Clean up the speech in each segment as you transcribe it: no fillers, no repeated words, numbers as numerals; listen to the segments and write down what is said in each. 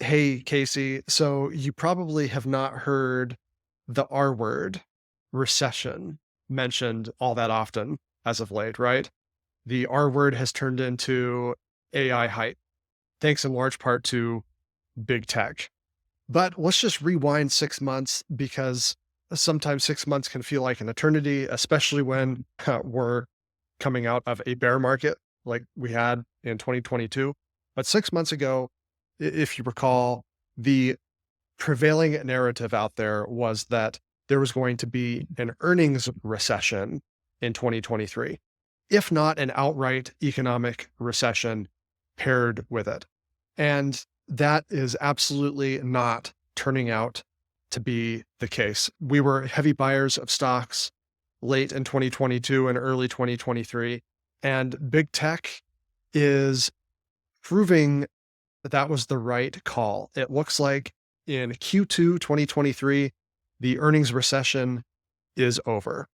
Hey, Casey. So you probably have not heard the R word, recession, mentioned all that often as of late, right? The R word has turned into AI hype, thanks in large part to big tech. But let's just rewind 6 months because sometimes 6 months can feel like an eternity, especially when we're coming out of a bear market like we had in 2022. But 6 months ago, if you recall, the prevailing narrative out there was that there was going to be an earnings recession in 2023, if not an outright economic recession paired with it. And that is absolutely not turning out to be the case. We were heavy buyers of stocks late in 2022 and early 2023, and big tech is proving that that was the right call. It looks like in Q2 2023, the earnings recession is over.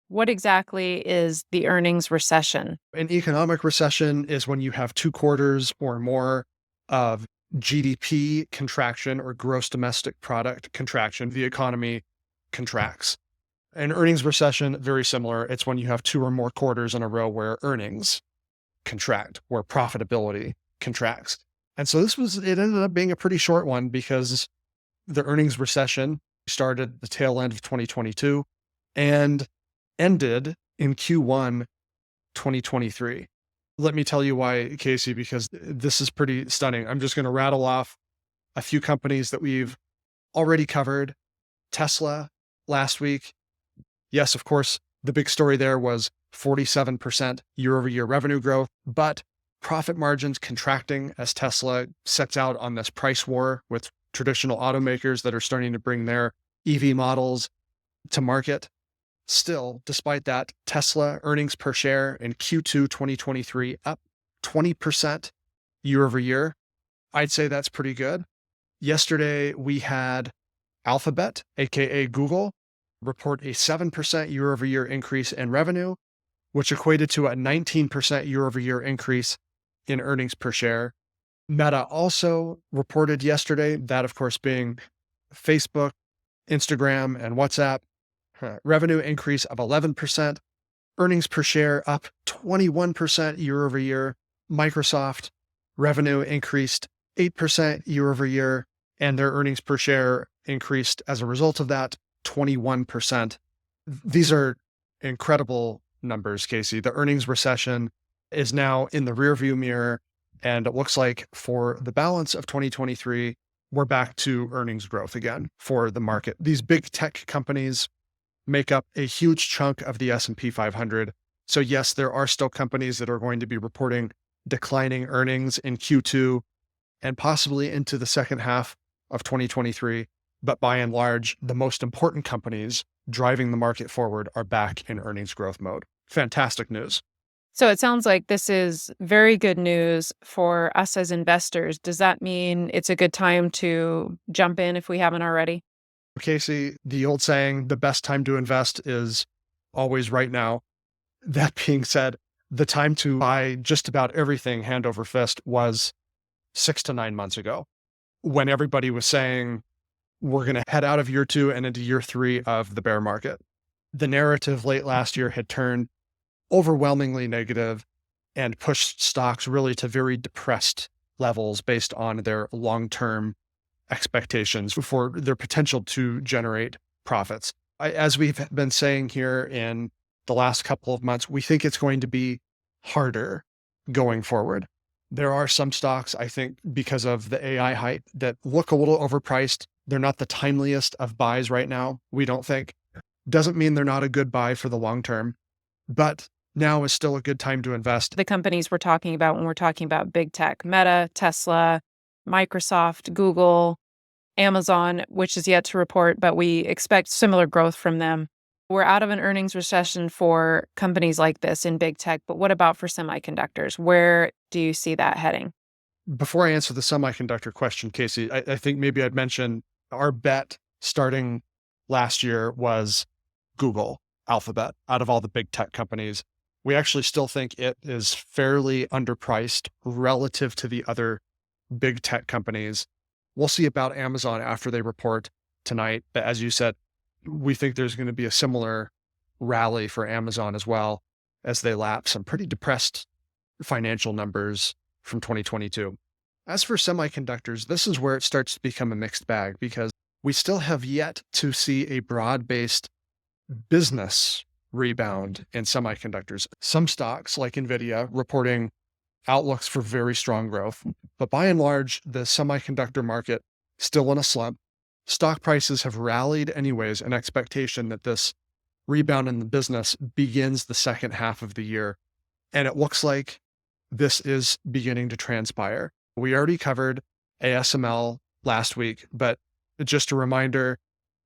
What exactly is the earnings recession? An economic recession is when you have 2 quarters or more of GDP contraction or gross domestic product contraction. The economy contracts. An earnings recession, very similar. It's when you have 2 or more quarters in a row where earnings contract, where profitability contracts. And so it ended up being a pretty short one because the earnings recession started the tail end of 2022 and ended in Q1 2023. Let me tell you why, Casey, because this is pretty stunning. I'm just going to rattle off a few companies that we've already covered. Tesla last week. Yes, of course, the big story there was 47% year over year revenue growth, but profit margins contracting as Tesla sets out on this price war with traditional automakers that are starting to bring their EV models to market. Still, despite that, Tesla earnings per share in Q2 2023 up 20% year over year. I'd say that's pretty good. Yesterday, we had Alphabet, aka Google, report a 7% year over year increase in revenue, which equated to a 19% year over year increase in earnings per share. Meta also reported yesterday, that of course being Facebook, Instagram, and WhatsApp, revenue increase of 11%, earnings per share up 21% year over year. Microsoft revenue increased 8% year over year, and their earnings per share increased as a result of that 21%. These are incredible numbers, Casey. The earnings recession is now in the rearview mirror, and it looks like for the balance of 2023, we're back to earnings growth again for the market. These big tech companies make up a huge chunk of the S&P 500. So yes, there are still companies that are going to be reporting declining earnings in Q2 and possibly into the second half of 2023. But by and large, the most important companies driving the market forward are back in earnings growth mode. Fantastic news. So it sounds like this is very good news for us as investors. Does that mean it's a good time to jump in if we haven't already? Casey, the old saying, the best time to invest is always right now. That being said, the time to buy just about everything hand over fist was 6 to 9 months ago when everybody was saying, we're going to head out of year 2 and into year 3 of the bear market. The narrative late last year had turned overwhelmingly negative and pushed stocks really to very depressed levels based on their long-term expectations for their potential to generate profits. As we've been saying here in the last couple of months, we think it's going to be harder going forward. There are some stocks, I think, because of the AI hype that look a little overpriced. They're not the timeliest of buys right now, we don't think. Doesn't mean they're not a good buy for the long term, but now is still a good time to invest. The companies we're talking about when we're talking about big tech, Meta, Tesla, Microsoft, Google, Amazon, which is yet to report, but we expect similar growth from them. We're out of an earnings recession for companies like this in big tech, but what about for semiconductors? Where do you see that heading? Before I answer the semiconductor question, Casey, I think maybe I'd mention our bet starting last year was Google, Alphabet, out of all the big tech companies. We actually still think it is fairly underpriced relative to the other big tech companies. We'll see about Amazon after they report tonight. But as you said, we think there's going to be a similar rally for Amazon as well as they lap some pretty depressed financial numbers from 2022. As for semiconductors, this is where it starts to become a mixed bag because we still have yet to see a broad-based business rebound in semiconductors. Some stocks like NVIDIA reporting outlooks for very strong growth, but by and large, the semiconductor market still in a slump. Stock prices have rallied anyways in expectation that this rebound in the business begins the second half of the year. And it looks like this is beginning to transpire. We already covered ASML last week, but just a reminder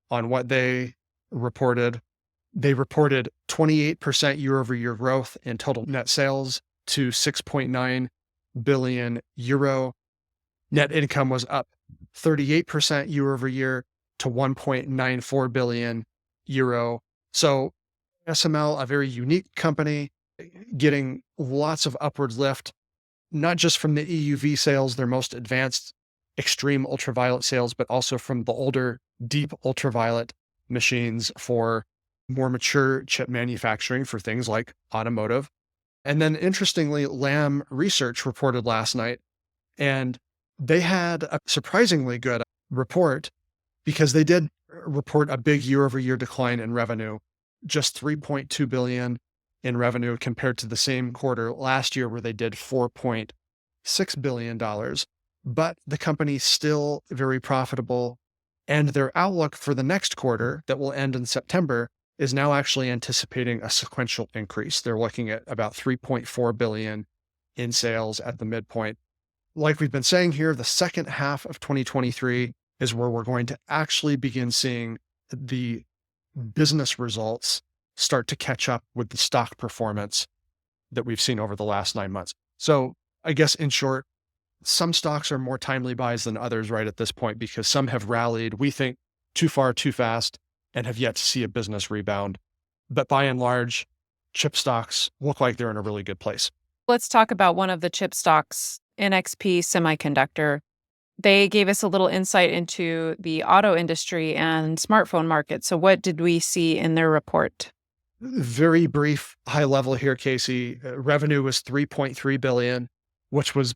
on what they reported. They reported 28% year over year growth in total net sales to 6.9 billion euro. Net income was up 38% year over year to 1.94 billion euro. So SML, a very unique company, getting lots of upward lift, not just from the EUV sales, their most advanced extreme ultraviolet sales, but also from the older deep ultraviolet machines for more mature chip manufacturing for things like automotive. And then interestingly, Lam Research reported last night, and they had a surprisingly good report because they did report a big year-over-year decline in revenue, just 3.2 billion in revenue compared to the same quarter last year where they did $4.6 billion. But the company's still very profitable, and their outlook for the next quarter that will end in September is now actually anticipating a sequential increase. They're looking at about 3.4 billion in sales at the midpoint. Like we've been saying here, the second half of 2023 is where we're going to actually begin seeing the business results start to catch up with the stock performance that we've seen over the last 9 months. So I guess in short, some stocks are more timely buys than others right at this point because some have rallied, we think, too far, too fast, and have yet to see a business rebound. But by and large, chip stocks look like they're in a really good place. Let's talk about one of the chip stocks, NXP Semmiconductor. They gave us a little insight into the auto industry and smartphone market. So what did we see in their report? Very brief, high level here, Casey. Revenue was 3.3 billion, which was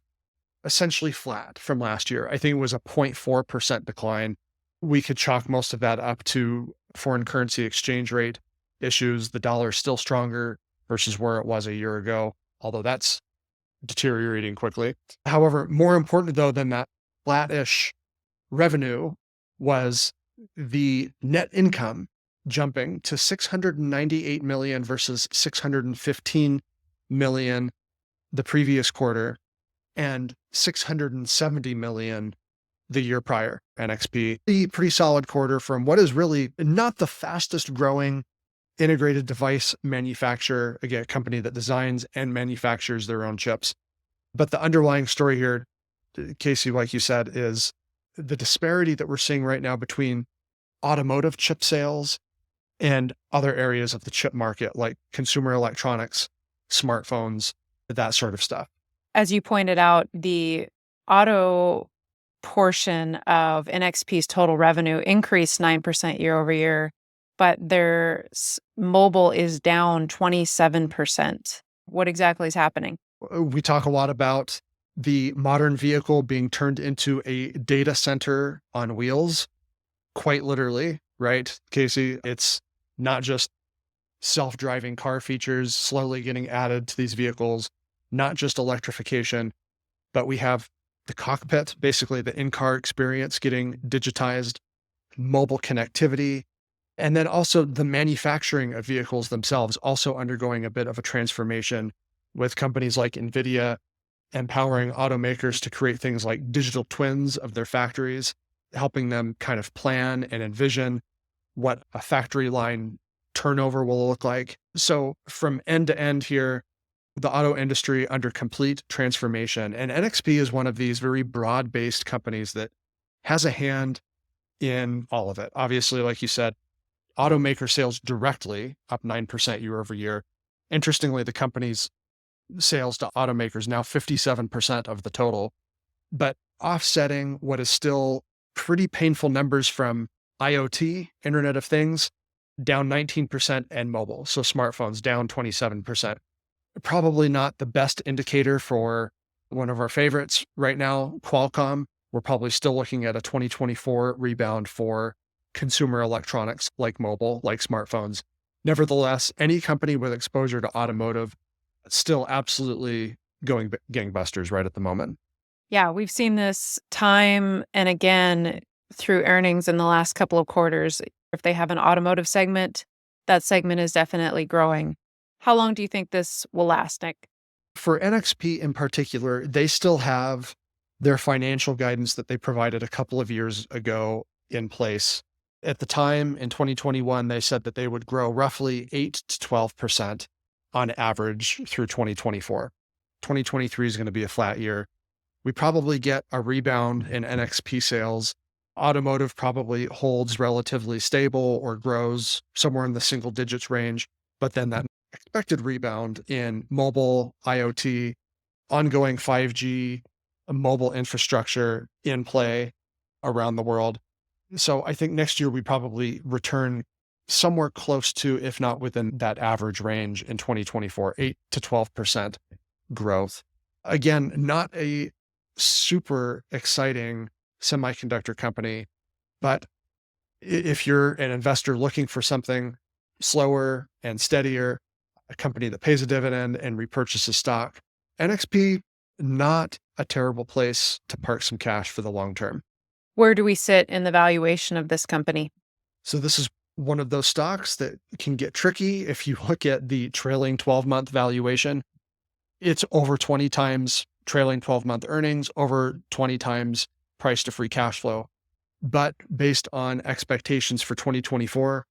essentially flat from last year. I think it was a 0.4% decline. We could chalk most of that up to foreign currency exchange rate issues. The dollar is still stronger versus where it was a year ago, although that's deteriorating quickly. However, more important though than that flattish revenue was the net income jumping to 698 million versus 615 million the previous quarter and 670 million the year prior. NXP, a pretty solid quarter from what is really not the fastest growing integrated device manufacturer, again, a company that designs and manufactures their own chips. But the underlying story here, Casey, like you said, is the disparity that we're seeing right now between automotive chip sales and other areas of the chip market, like consumer electronics, smartphones, that sort of stuff. As you pointed out, the auto portion of NXP's total revenue increased 9% year over year, but their mobile is down 27%. What exactly is happening? We talk a lot about the modern vehicle being turned into a data center on wheels, quite literally, right, Casey? It's not just self-driving car features slowly getting added to these vehicles, not just electrification, but we have the cockpit, basically the in-car experience getting digitized, mobile connectivity, and then also the manufacturing of vehicles themselves also undergoing a bit of a transformation with companies like NVIDIA empowering automakers to create things like digital twins of their factories, helping them kind of plan and envision what a factory line turnover will look like. So from end to end here, the auto industry under complete transformation. And NXP is one of these very broad-based companies that has a hand in all of it. Obviously, like you said, automaker sales directly up 9% year over year. Interestingly, the company's sales to automakers now 57% of the total. But offsetting what is still pretty painful numbers from IoT, Internet of Things, down 19%, and mobile. So smartphones down 27%. Probably not the best indicator for one of our favorites right now, Qualcomm. We're probably still looking at a 2024 rebound for consumer electronics like mobile, like smartphones. Nevertheless, any company with exposure to automotive still absolutely going gangbusters right at the moment. Yeah, we've seen this time and again through earnings in the last couple of quarters. If they have an automotive segment, that segment is definitely growing. How long do you think this will last, Nick? For NXP in particular, they still have their financial guidance that they provided a couple of years ago in place. At the time in 2021, they said that they would grow roughly 8 to 12% on average through 2024. 2023 is going to be a flat year. We probably get a rebound in NXP sales. Automotive probably holds relatively stable or grows somewhere in the single digits range, but then that expected rebound in mobile, IoT, ongoing 5G, mobile infrastructure in play around the world. So I think next year we probably return somewhere close to, if not within that average range in 2024, 8 to 12% growth. Again, not a super exciting semiconductor company, but if you're an investor looking for something slower and steadier, a company that pays a dividend and repurchases stock, NXP, not a terrible place to park some cash for the long term. Where do we sit in the valuation of this company? So this is one of those stocks that can get tricky. If you look at the trailing 12-month valuation, it's over 20 times trailing 12-month earnings, over 20 times price to free cash flow. But based on expectations for 2024,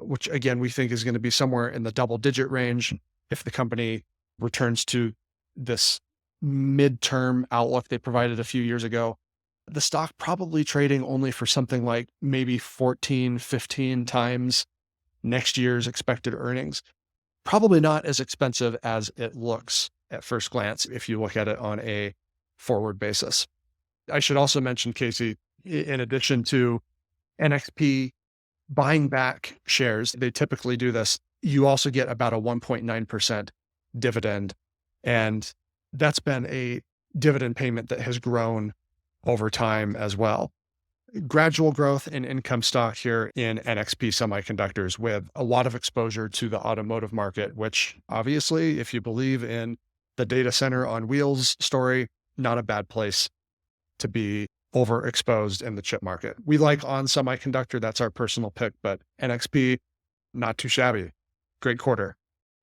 which again, we think is going to be somewhere in the double-digit range if the company returns to this midterm outlook they provided a few years ago, the stock probably trading only for something like maybe 14, 15 times next year's expected earnings. Probably not as expensive as it looks at first glance if you look at it on a forward basis. I should also mention, Casey, in addition to NXP buying back shares, they typically do this. You also get about a 1.9% dividend. And that's been a dividend payment that has grown over time as well. Gradual growth in income stock here in NXP Semiconductors with a lot of exposure to the automotive market, which obviously, if you believe in the data center on wheels story, not a bad place to be overexposed in the chip market. We like On Semiconductor, that's our personal pick, but NXP, not too shabby. Great quarter.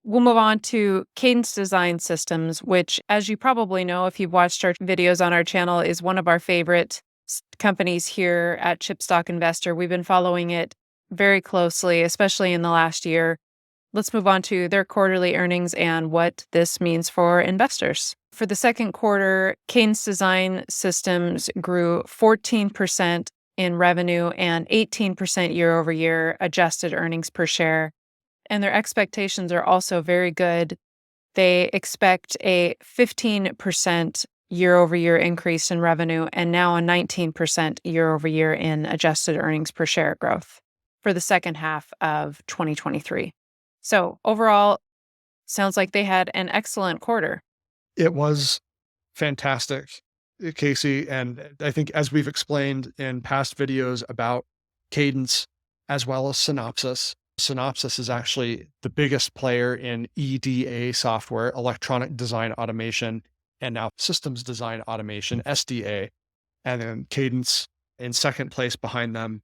We'll move on to Cadence Design Systems, which, as you probably know, if you've watched our videos on our channel, is one of our favorite companies here at Chipstock Investor. We've been following it very closely, especially in the last year. Let's move on to their quarterly earnings and what this means for investors. For the second quarter, Cadence Design Systems grew 14% in revenue and 18% year over year adjusted earnings per share. And their expectations are also very good. They expect a 15% year over year increase in revenue and now a 19% year over year in adjusted earnings per share growth for the second half of 2023. So overall, sounds like they had an excellent quarter. It was fantastic, Casey. And I think as we've explained in past videos about Cadence as well as Synopsys, Synopsys is actually the biggest player in EDA software, electronic design automation, and now systems design automation, SDA, and then Cadence in second place behind them.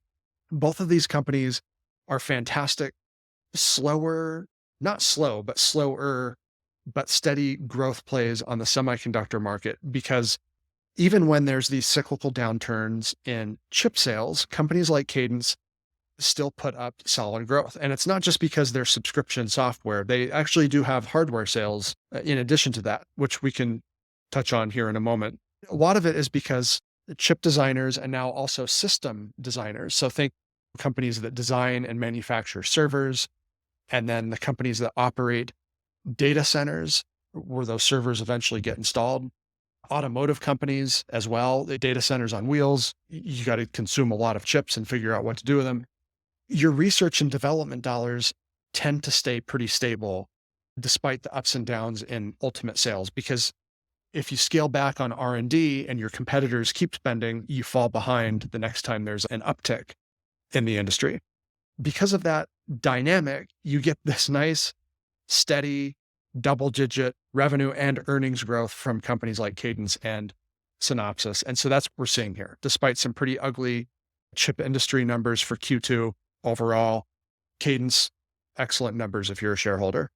Both of these companies are fantastic, slower, not slow, but slower, but steady growth plays on the semiconductor market, because even when there's these cyclical downturns in chip sales, companies like Cadence still put up solid growth. And it's not just because they're subscription software. They actually do have hardware sales in addition to that, which we can touch on here in a moment. A lot of it is because chip designers and now also system designers. So think companies that design and manufacture servers, and then the companies that operate data centers where those servers eventually get installed. automotive companies as well, the data centers on wheels. You got to consume a lot of chips and figure out what to do with them. Your research and development dollars tend to stay pretty stable despite the ups and downs in ultimate sales, because if you scale back on R&D and your competitors keep spending, you fall behind the next time there's an uptick in the industry. Because of that dynamic, you get this nice, steady, double-digit revenue and earnings growth from companies like Cadence and Synopsys. And so that's what we're seeing here. Despite some pretty ugly chip industry numbers for Q2 overall, Cadence, excellent numbers if you're a shareholder.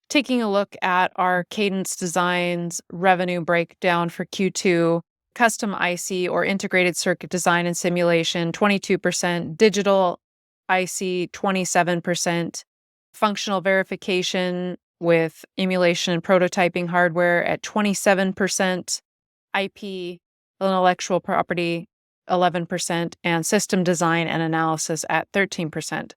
Taking a look at our Cadence Design's revenue breakdown for Q2, custom IC or integrated circuit design and simulation, 22%, digital IC, 27%, functional verification with emulation and prototyping hardware at 27%, IP, intellectual property, 11%, and system design and analysis at 13%.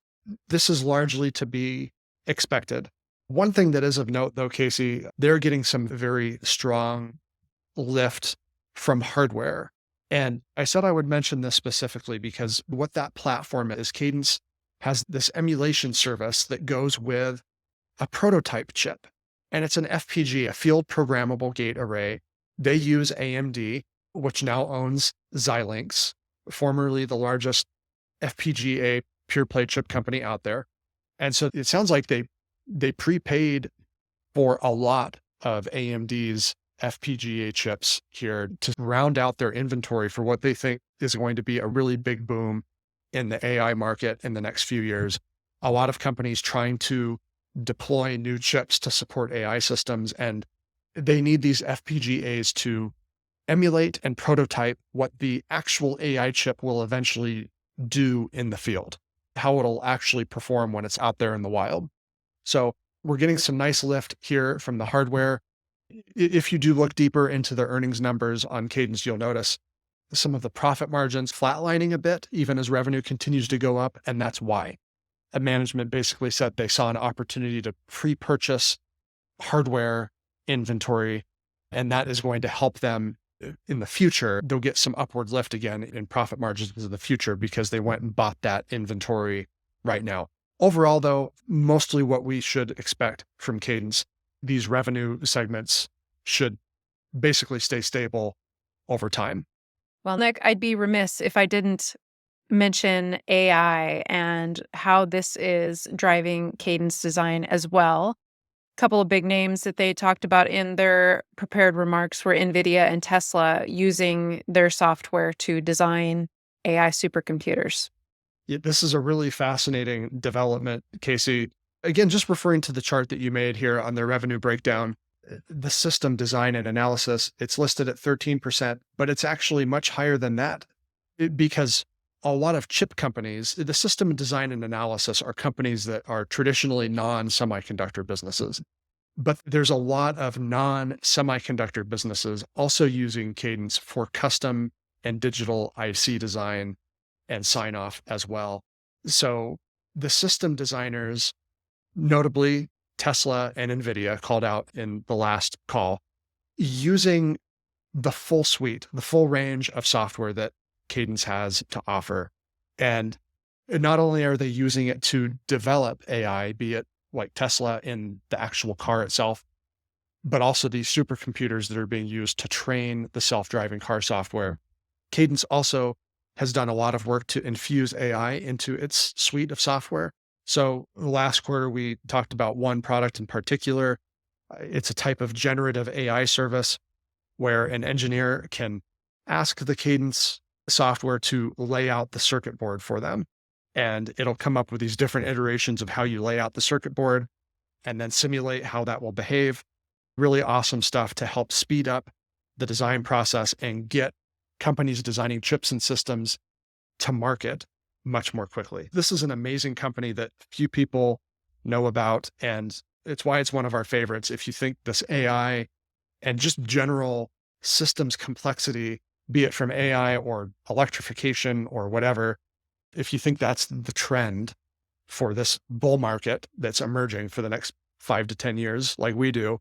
This is largely to be expected. One thing that is of note, though, Casey, they're getting some very strong lift from hardware. And I said I would mention this specifically because what that platform is, Cadence has this emulation service that goes with a prototype chip. And it's an FPGA, a field programmable gate array. They use AMD, which now owns Xilinx, formerly the largest FPGA pure play chip company out there. And so it sounds like they prepaid for a lot of AMD's FPGA chips here to round out their inventory for what they think is going to be a really big boom in the AI market in the next few years. A lot of companies trying to deploy new chips to support AI systems, and they need these FPGAs to emulate and prototype what the actual AI chip will eventually do in the field, how it'll actually perform when it's out there in the wild. So we're getting some nice lift here from the hardware. If you do look deeper into the earnings numbers on Cadence, you'll notice some of the profit margins flatlining a bit, even as revenue continues to go up. And that's why. Management basically said they saw an opportunity to pre-purchase hardware inventory, and that is going to help them in the future. They'll get some upward lift again in profit margins in the future because they went and bought that inventory right now. Overall, though, mostly what we should expect from Cadence, these revenue segments should basically stay stable over time. Well, Nick, I'd be remiss if I didn't mention AI and how this is driving Cadence Design as well. A couple of big names that they talked about in their prepared remarks were NVIDIA and Tesla using their software to design AI supercomputers. This is a really fascinating development, Casey. Again, just referring to the chart that you made here on their revenue breakdown, the system design and analysis, it's listed at 13%, but it's actually much higher than that because a lot of chip companies, the system design and analysis are companies that are traditionally non-semiconductor businesses. But there's a lot of non-semiconductor businesses also using Cadence for custom and digital IC design and sign off as well. So the system designers, notably Tesla and NVIDIA, called out in the last call, using the full suite, the full range of software that Cadence has to offer. And not only are they using it to develop AI, be it like Tesla in the actual car itself, but also these supercomputers that are being used to train the self-driving car software. Cadence also has done a lot of work to infuse AI into its suite of software. So last quarter, we talked about one product in particular. It's a type of generative AI service where an engineer can ask the Cadence software to lay out the circuit board for them. And it'll come up with these different iterations of how you lay out the circuit board and then simulate how that will behave. Really awesome stuff to help speed up the design process and get companies designing chips and systems to market much more quickly. This is an amazing company that few people know about, and it's why it's one of our favorites. If you think this AI and just general systems complexity, be it from AI or electrification or whatever, if you think that's the trend for this bull market that's emerging for the next 5 to 10 years, like we do,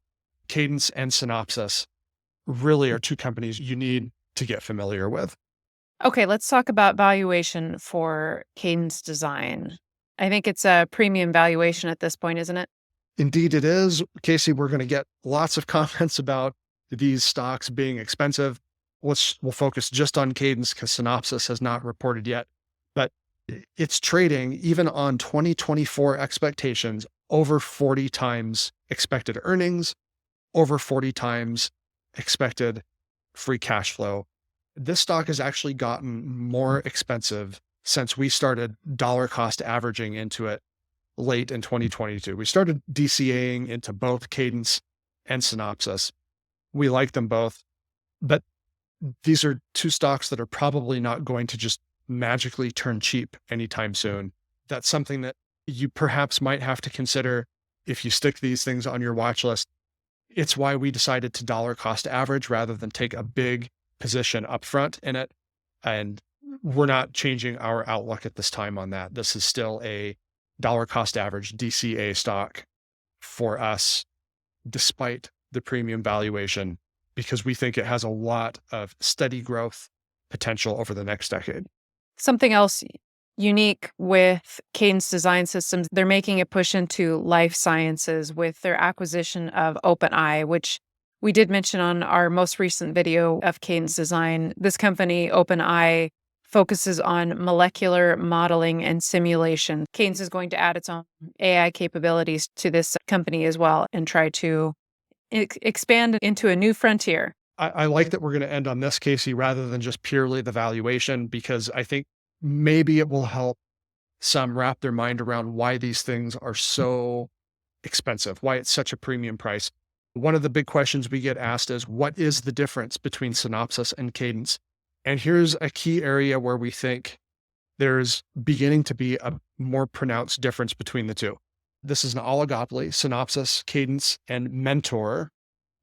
Cadence and Synopsys really are two companies you need to get familiar with. Okay, let's talk about valuation for Cadence Design. I think it's a premium valuation at this point, isn't it? Indeed, it is. Casey, we're going to get lots of comments about these stocks being expensive. We'll focus just on Cadence because Synopsys has not reported yet. But it's trading, even on 2024 expectations, over 40 times expected earnings, over 40 times expected free cash flow. This stock has actually gotten more expensive since we started dollar cost averaging into it late in 2022. We started DCAing into both Cadence and Synopsys. We like them both, but these are two stocks that are probably not going to just magically turn cheap anytime soon. That's something that you perhaps might have to consider if you stick these things on your watch list. It's why we decided to dollar cost average rather than take a big position upfront in it. And we're not changing our outlook at this time on that. This is still a dollar cost average DCA stock for us, despite the premium valuation, because we think it has a lot of steady growth potential over the next decade. Something else unique with Cadence Design Systems, they're making a push into life sciences with their acquisition of OpenEye, which we did mention on our most recent video of Cadence Design. This company, OpenEye, focuses on molecular modeling and simulation. Cadence is going to add its own AI capabilities to this company as well and try to expand into a new frontier. I like that we're going to end on this, Casey, rather than just purely the valuation, because I think maybe it will help some wrap their mind around why these things are so expensive, why it's such a premium price. One of the big questions we get asked is, what is the difference between Synopsys and Cadence? And here's a key area where we think there's beginning to be a more pronounced difference between the two. This is an oligopoly, Synopsys, Cadence, and Mentor,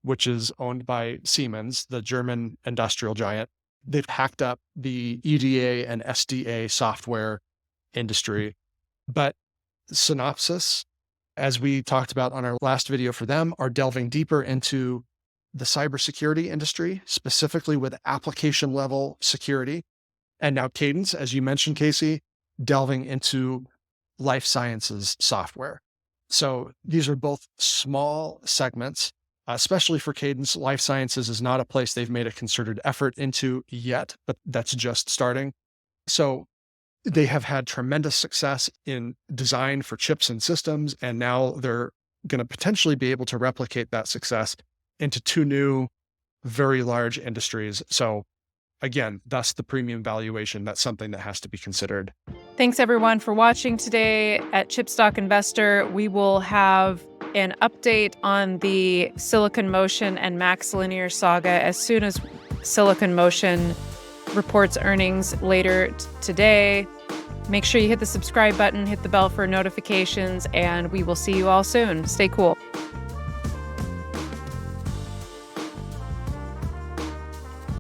which is owned by Siemens, the German industrial giant. They've hacked up the EDA and SDA software industry. But Synopsys, as we talked about on our last video for them, are delving deeper into the cybersecurity industry, specifically with application level security. And now Cadence, as you mentioned, Casey, delving into life sciences software. So these are both small segments, especially for Cadence. Life sciences is not a place they've made a concerted effort into yet, but that's just starting. So they have had tremendous success in design for chips and systems, and now they're going to potentially be able to replicate that success into two new, very large industries. So again, thus the premium valuation. That's something that has to be considered. Thanks everyone for watching today at Chip Stock Investor. We will have an update on the Silicon Motion and Max Linear saga as soon as Silicon Motion reports earnings later today. Make sure you hit the subscribe button, hit the bell for notifications, and we will see you all soon. Stay cool.